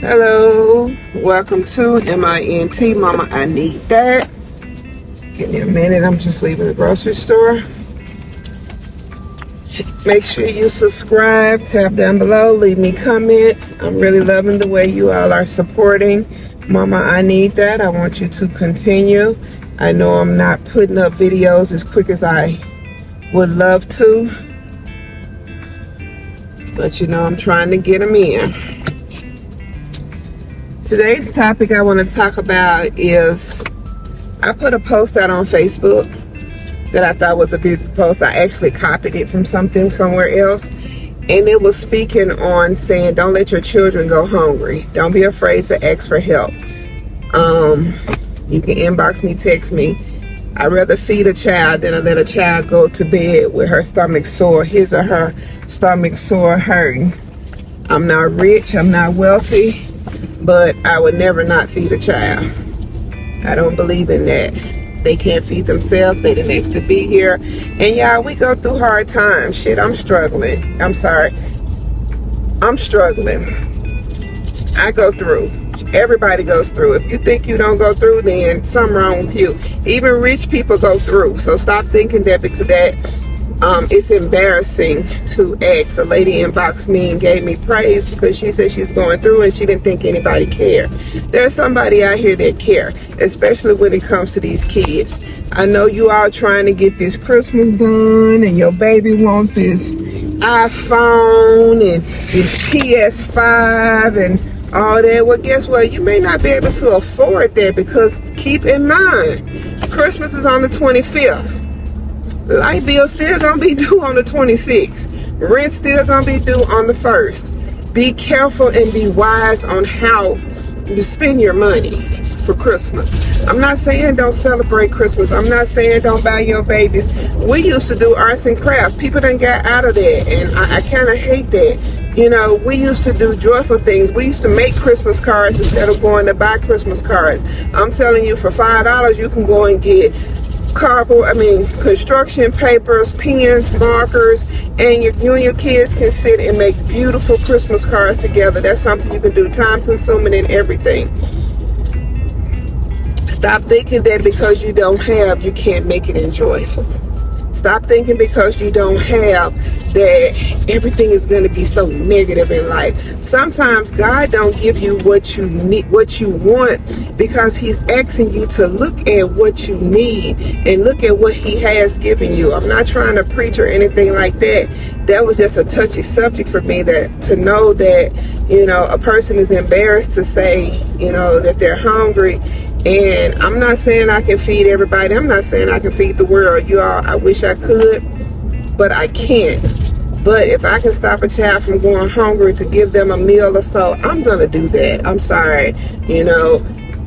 Hello, welcome to M.I.N.T. Mama, I need that. Give me a minute, I'm just leaving the grocery store. Make sure you subscribe, tap down below, leave me comments. I'm really loving the way you all are supporting Mama, I need that. I want you to continue. I know I'm not putting up videos as quick as I would love to, but you know I'm trying to get them in. Today's topic I want to talk about is, I put a post out on Facebook that I thought was a beautiful post. I actually copied it from somewhere else, and it was speaking on saying, don't let your children go hungry. Don't be afraid to ask for help. You can inbox me, text me. I'd rather feed a child than to let a child go to bed with her stomach sore, his or her stomach sore, hurting. I'm not rich, I'm not wealthy, but I would never not feed a child. I don't believe in that. They can't feed themselves. They the next to be here. And y'all, we go through hard times. Shit, I'm struggling. I'm sorry. I'm struggling. I go through. Everybody goes through. If you think you don't go through, then something wrong with you. Even rich people go through. So stop thinking that because it's embarrassing to ask. A lady inboxed me and gave me praise because she said she's going through and she didn't think anybody cared. There's somebody out here that care, especially when it comes to these kids. I know you all trying to get this Christmas done and your baby wants this iPhone and this PS5 and all that. Well, guess what? You may not be able to afford that because keep in mind, Christmas is on the 25th. Light bill still gonna be due on the 26th. Rent still gonna be due on the 1st. Be careful and be wise on how you spend your money for Christmas. I'm not saying don't celebrate Christmas. I'm not saying don't buy your babies. We used to do arts and crafts. People done got out of that, and I kind of hate that. You know, we used to do joyful things. We used to make Christmas cards instead of going to buy Christmas cards. I'm telling you, for $5 you can go and get construction papers, pens, markers, and you and your kids can sit and make beautiful Christmas cards together. That's something you can do, time consuming and everything. Stop thinking that because you don't have, you can't make it enjoyable. Stop thinking because you don't have that everything is going to be so negative in life. Sometimes God don't give you what you need, what you want, because he's asking you to look at what you need and look at what he has given you. I'm not trying to preach or anything like that. That was just a touchy subject for me, that to know that, you know, a person is embarrassed to say, you know, that they're hungry. And I'm not saying I can feed everybody. I'm not saying I can feed the world. You all, I wish I could, but I can't. But if I can stop a child from going hungry to give them a meal or so, I'm going to do that. I'm sorry, you know.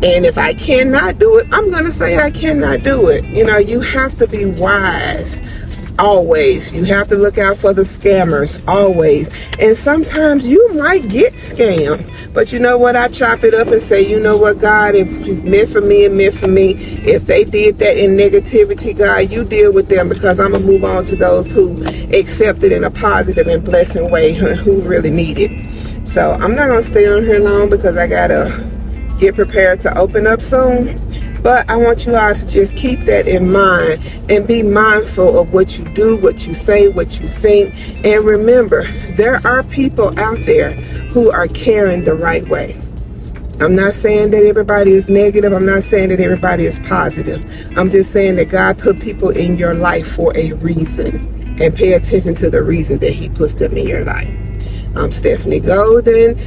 And if I cannot do it, I'm going to say I cannot do it. You know, you have to be wise. Always. You have to look out for the scammers, always. And sometimes you might get scammed, but you know what, I chop it up and say, you know what, God, if it meant for me, it meant for me. If they did that in negativity, God, you deal with them, because I'm gonna move on to those who accept it in a positive and blessing way, who really need it. So I'm not gonna stay on here long because I gotta get prepared to open up soon. But I want you all to just keep that in mind and be mindful of what you do, what you say, what you think. And remember, there are people out there who are caring the right way. I'm not saying that everybody is negative. I'm not saying that everybody is positive. I'm just saying that God put people in your life for a reason. And pay attention to the reason that he puts them in your life. I'm Stephanie Golden.